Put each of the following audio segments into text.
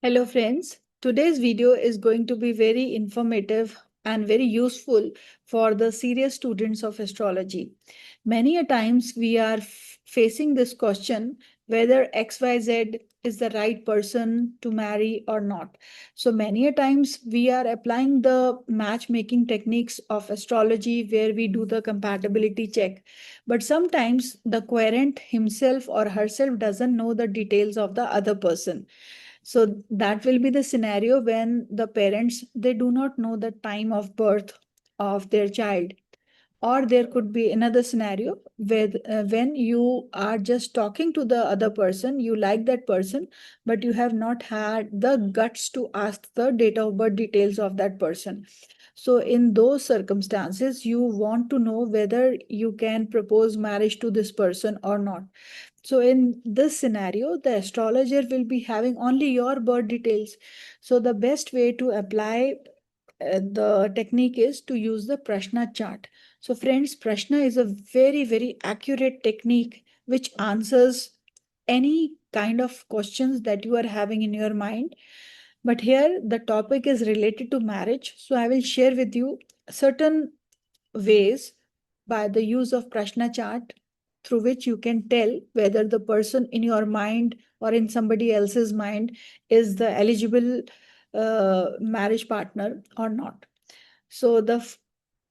Hello friends, today's video is going to be very informative and very useful for the serious students of astrology. Many a times we are facing this question whether XYZ is the right person to marry or not. So many a times we are applying the matchmaking techniques of astrology where we do the compatibility check. But sometimes the querent himself or herself doesn't know the details of the other person. So that will be the scenario when the parents they do not know the time of birth of their child. Or there could be another scenario where when you are just talking to the other person, you like that person, but you have not had the guts to ask the date of birth details of that person. So in those circumstances, you want to know whether you can propose marriage to this person or not. So in this scenario, the astrologer will be having only your birth details. So the best way to apply the technique is to use the prashna chart. So friends, prashna is a very accurate technique which answers any kind of questions that you are having in your mind. But here the topic is related to marriage. So I will share with you certain ways by the use of prashna chart through which you can tell whether the person in your mind or in somebody else's mind is the eligible marriage partner or not. So the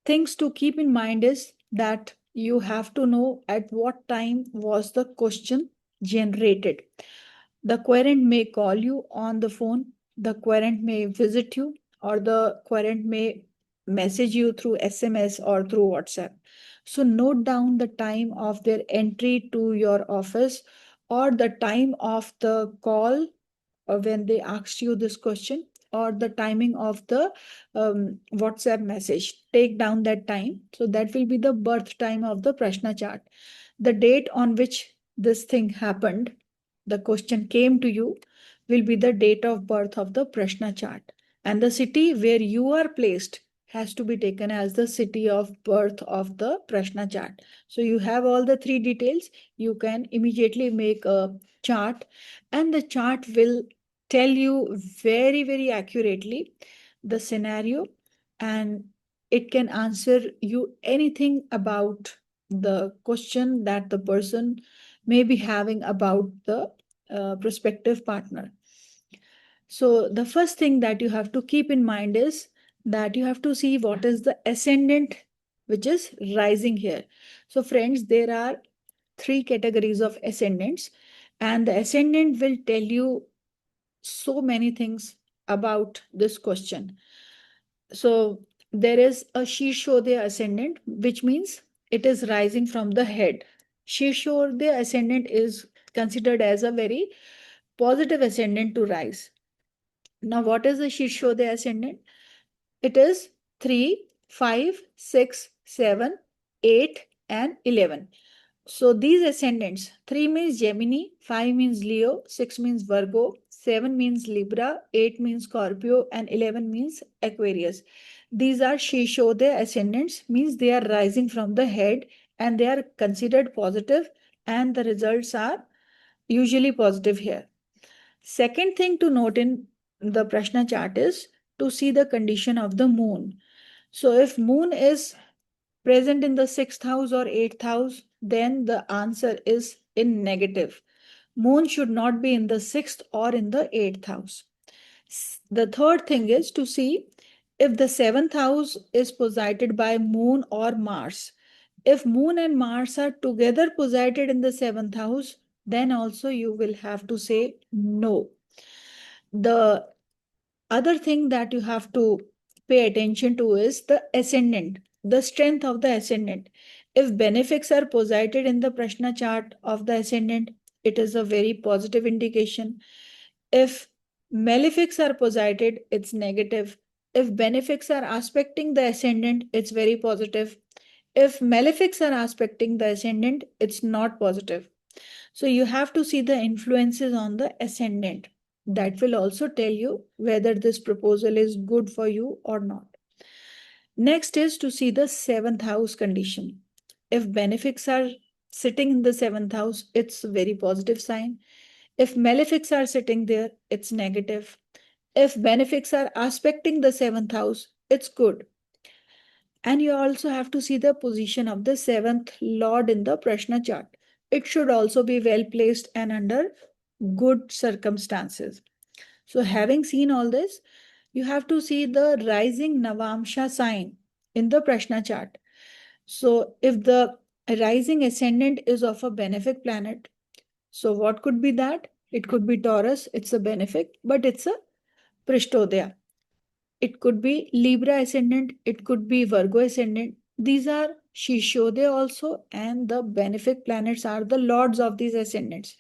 things to keep in mind is that you have to know at what time was the question generated. The querent may call you on the phone, the querent may visit you, or the querent may message you through SMS or through WhatsApp. So note down the time of their entry to your office or the time of the call or when they asked you this question or the timing of the WhatsApp message. Take down that time. So that will be the birth time of the Prashna chart. The date on which this thing happened, the question came to you, will be the date of birth of the Prashna chart. And the city where you are placed has to be taken as the city of birth of the Prashna chart. So you have all the three details. You can immediately make a chart, and the chart will tell you very accurately the scenario, and it can answer you anything about the question that the person may be having about the prospective partner. So the first thing that you have to keep in mind is that you have to see what is the ascendant which is rising here. So friends, there are three categories of ascendants, and the ascendant will tell you so many things about this question. So there is a Shishodaya ascendant, which means it is rising from the head. Shishodaya ascendant is considered as a very positive ascendant to rise. Now, what is the Shishodaya ascendant? It is 3, 5, 6, 7, 8, and 11. So these ascendants, 3 means Gemini, 5 means Leo, 6 means Virgo, 7 means Libra, 8 means Scorpio, and 11 means Aquarius. These are Shishodaya ascendants, means they are rising from the head and they are considered positive, and the results are usually positive here. Second thing to note in the Prashna chart is to see the condition of the moon. So if moon is present in the sixth house or eighth house, then the answer is in negative. Moon should not be in the sixth or in the eighth house. The third thing is to see if the seventh house is posited by moon or Mars. If moon and Mars are together posited in the seventh house, then also you will have to say no. The other thing that you have to pay attention to is the ascendant, the strength of the ascendant. If benefics are posited in the Prashna chart of the ascendant, it is a very positive indication. If malefics are posited, it's negative. If benefics are aspecting the ascendant, it's very positive. If malefics are aspecting the ascendant, it's not positive. So you have to see the influences on the ascendant. That will also tell you whether this proposal is good for you or not. Next is to see the seventh house condition. If benefics are sitting in the seventh house, it's a very positive sign. If malefics are sitting there, it's negative. If benefics are aspecting the seventh house, it's good. And you also have to see the position of the seventh lord in the prashna chart. It should also be well placed and under good circumstances. So, having seen all this, you have to see the rising Navamsa sign in the prashna chart. So, if the rising ascendant is of a benefic planet, so what could be that? It could be Taurus, it's a benefic, but it's a Prishtodaya. It could be Libra ascendant, it could be Virgo ascendant. These are Shishodaya also, and the benefic planets are the lords of these ascendants.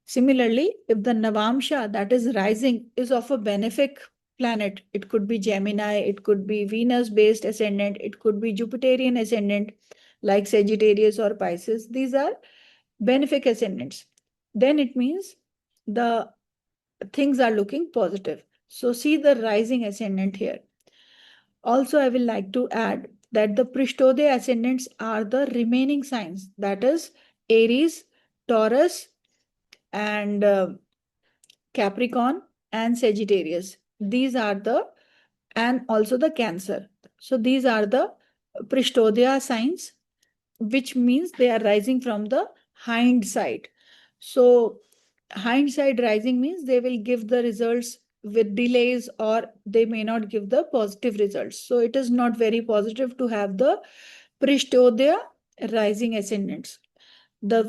Similarly, if the Navamsha, that is rising, is of a benefic planet, it could be Gemini, it could be Venus based ascendant, it could be Jupiterian ascendant like Sagittarius or Pisces. These are benefic ascendants. Then it means the things are looking positive. So see the rising ascendant here. Also, I will like to add that the Prishtodaya ascendants are the remaining signs, that is Aries, Taurus, and Capricorn and Sagittarius. These are the, and also the Cancer. So these are the Prishtodaya signs, which means they are rising from the hind side. So hind side rising means they will give the results with delays, or they may not give the positive results. So it is not very positive to have the Prishtodaya rising ascendants. The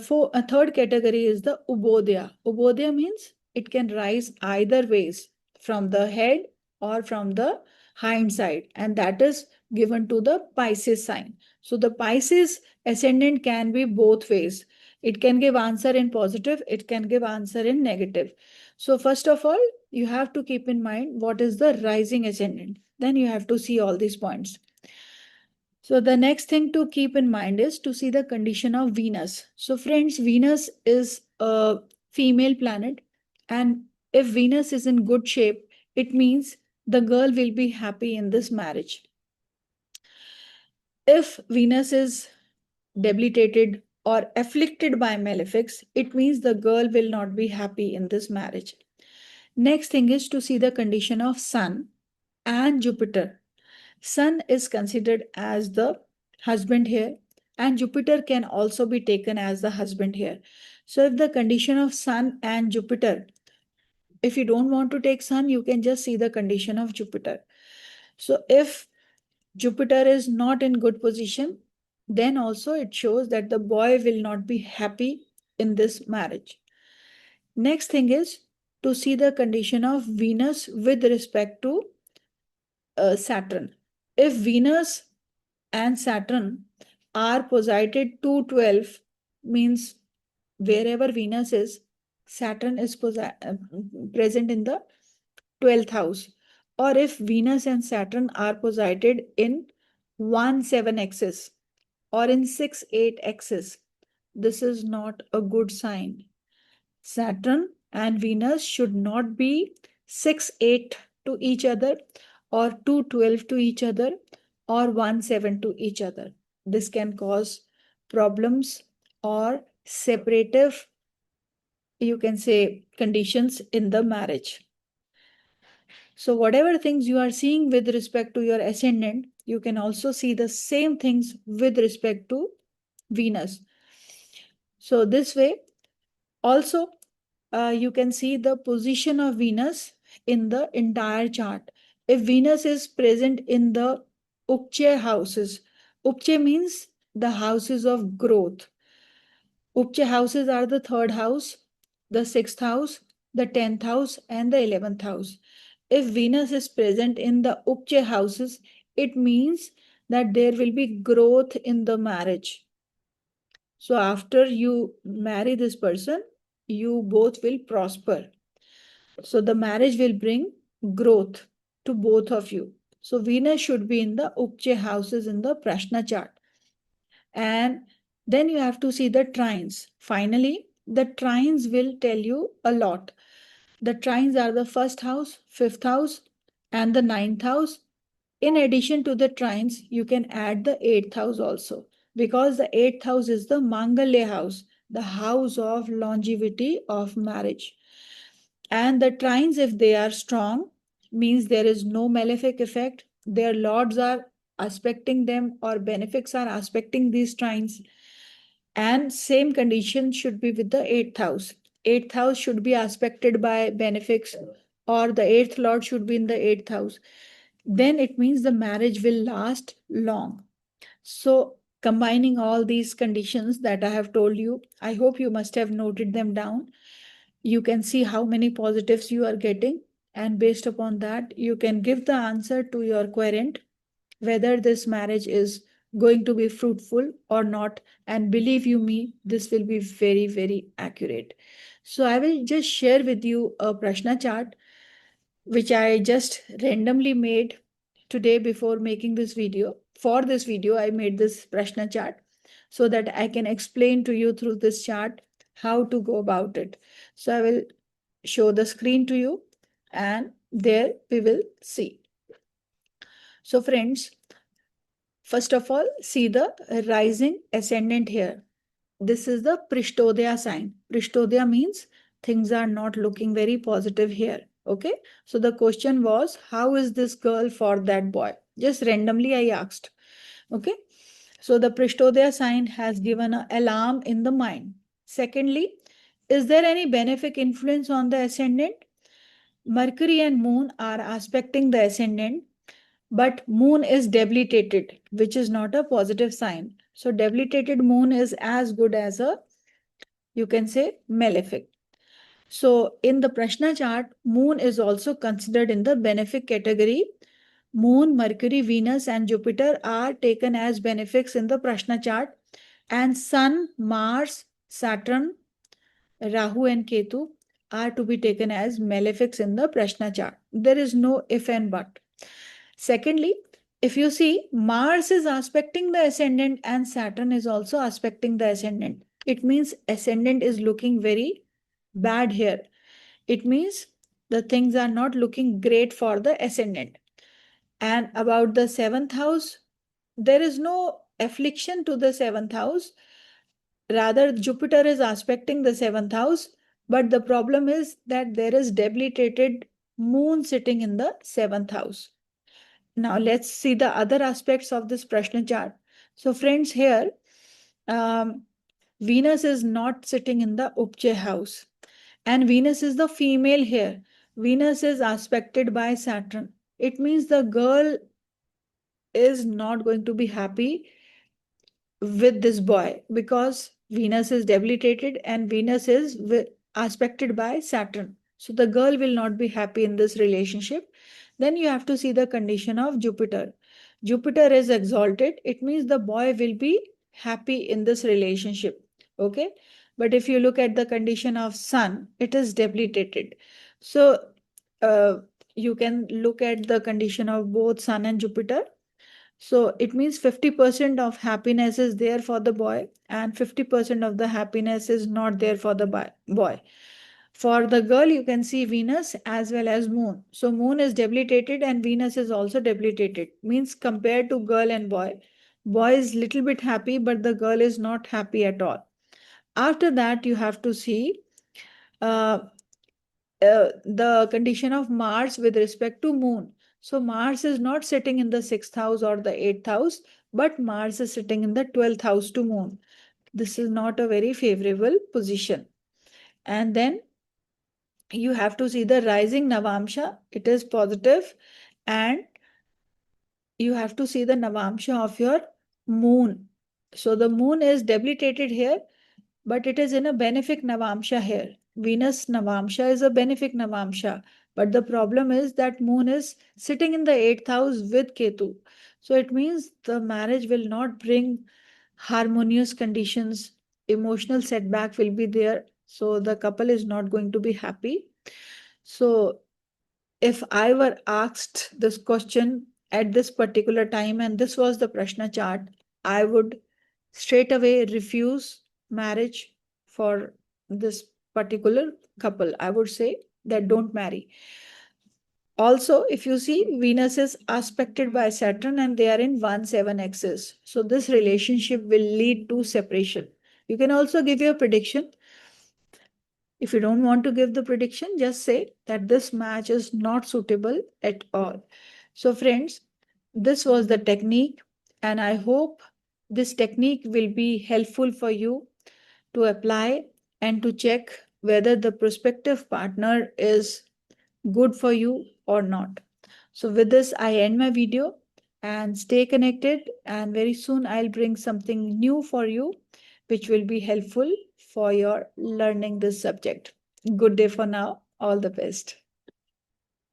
third category is the Ubodhya. Ubodhya means it can rise either ways, from the head or from the hind side, and that is given to the Pisces sign. So the Pisces ascendant can be both ways. It can give answer in positive, it can give answer in negative. So first of all, you have to keep in mind what is the rising ascendant. Then you have to see all these points. So the next thing to keep in mind is to see the condition of Venus. So friends, Venus is a female planet, and if Venus is in good shape, it means the girl will be happy in this marriage. If Venus is debilitated or afflicted by malefics, it means the girl will not be happy in this marriage. Next thing is to see the condition of Sun and Jupiter. Sun is considered as the husband here, and Jupiter can also be taken as the husband here. So if the condition of Sun and Jupiter, if you don't want to take Sun, you can just see the condition of Jupiter. So if Jupiter is not in good position, then also it shows that the boy will not be happy in this marriage. Next thing is to see the condition of Venus with respect to Saturn. If Venus and Saturn are posited 212, means wherever Venus is, Saturn is present in the 12th house. Or if Venus and Saturn are posited in 1-7 axis or in 6-8 axis, this is not a good sign. Saturn and Venus should not be 6-8 to each other, or 2-12 to each other, or 1-7 to each other. This can cause problems or separative, you can say, conditions in the marriage. So whatever things you are seeing with respect to your ascendant, you can also see the same things with respect to Venus. So this way, also, you can see the position of Venus in the entire chart. If Venus is present in the Ukche houses, Ukche means the houses of growth. Ukche houses are the third house, the sixth house, the 10th house, and the 11th house. If Venus is present in the Ukche houses, it means that there will be growth in the marriage. So after you marry this person, you both will prosper. So the marriage will bring growth to both of you. So Venus should be in the Ukche houses in the Prashna chart. And then you have to see the trines. Finally, the trines will tell you a lot. The trines are the first house, fifth house, and the ninth house. In addition to the trines, you can add the eighth house also, because the eighth house is the Mangalya house, the house of longevity of marriage. And the trines, if they are strong, means there is no malefic effect. Their lords are aspecting them, or benefics are aspecting these trines. And same condition should be with the eighth house. Eighth house should be aspected by benefics, or the eighth lord should be in the eighth house. Then it means the marriage will last long. So, combining all these conditions that I have told you, I hope you must have noted them down. You can see how many positives you are getting, and based upon that, you can give the answer to your querent whether this marriage is going to be fruitful or not. And believe you me, this will be very, very accurate. So, I will just share with you a prashna chart which I just randomly made today before making this video. For this video, I made this prashna chart so that I can explain to you through this chart how to go about it. So I will show the screen to you, and there we will see. So friends, first of all, see the rising ascendant here. This is the Prishtodaya sign. Prishtodaya means things are not looking very positive here. Okay. So the question was, how is this girl for that boy? Just randomly I asked. Okay. So the Prishtodaya sign has given an alarm in the mind. Secondly, is there any benefic influence on the ascendant? Mercury and moon are aspecting the ascendant, but moon is debilitated, which is not a positive sign. So debilitated moon is as good as a, you can say, malefic. So in the prashna chart, moon is also considered in the benefic category. Moon, Mercury, Venus and Jupiter are taken as benefics in the prashna chart, and Sun, Mars, Saturn, Rahu and Ketu are to be taken as malefics in the prashna chart. There is no if and but. Secondly, if you see, Mars is aspecting the ascendant and Saturn is also aspecting the ascendant. It means ascendant is looking very bad here. It means the things are not looking great for the ascendant. And about the seventh house, there is no affliction to the seventh house. Rather, Jupiter is aspecting the seventh house, but the problem is that there is debilitated moon sitting in the seventh house. Now let's see the other aspects of this prashna chart. So friends, here Venus is not sitting in the Upche house, and Venus is the female here. Venus is aspected by Saturn. It means the girl is not going to be happy with this boy because Venus is debilitated and Venus is aspected by Saturn. So the girl will not be happy in this relationship. Then you have to see the condition of Jupiter. Jupiter is exalted. It means the boy will be happy in this relationship. Okay. But if you look at the condition of Sun, it is debilitated. So uh, you can look at the condition of both Sun and Jupiter. So it means 50% of happiness is there for the boy and 50% of the happiness is not there for the boy. For the girl, you can see Venus as well as moon. So moon is debilitated and Venus is also debilitated. Means compared to girl and boy is little bit happy, but the girl is not happy at all. After that, you have to see uh, the condition of Mars with respect to moon. So Mars is not sitting in the sixth house or the eighth house, but Mars is sitting in the 12th house to moon. This is not a very favorable position. And then you have to see the rising Navamsa. It is positive, and you have to see the Navamsa of your moon. So the moon is debilitated here, but it is in a benefic Navamsa here. Venus Navamsa is a benefic Navamsa, but the problem is that moon is sitting in the 8th house with Ketu. So it means the marriage will not bring harmonious conditions, emotional setback will be there. So the couple is not going to be happy. So if I were asked this question at this particular time and this was the prashna chart, I would straight away refuse marriage for this particular couple. I would say that don't marry. Also, if you see, Venus is aspected by Saturn and they are in 1-7 axis. So this relationship will lead to separation. You can also give your prediction. If you don't want to give the prediction, just say that this match is not suitable at all. So, friends, this was the technique, and I hope this technique will be helpful for you to apply and to check whether the prospective partner is good for you or not. So, with this, I end my video and stay connected. And very soon, I'll bring something new for you, which will be helpful for your learning this subject. Good day for now. All the best.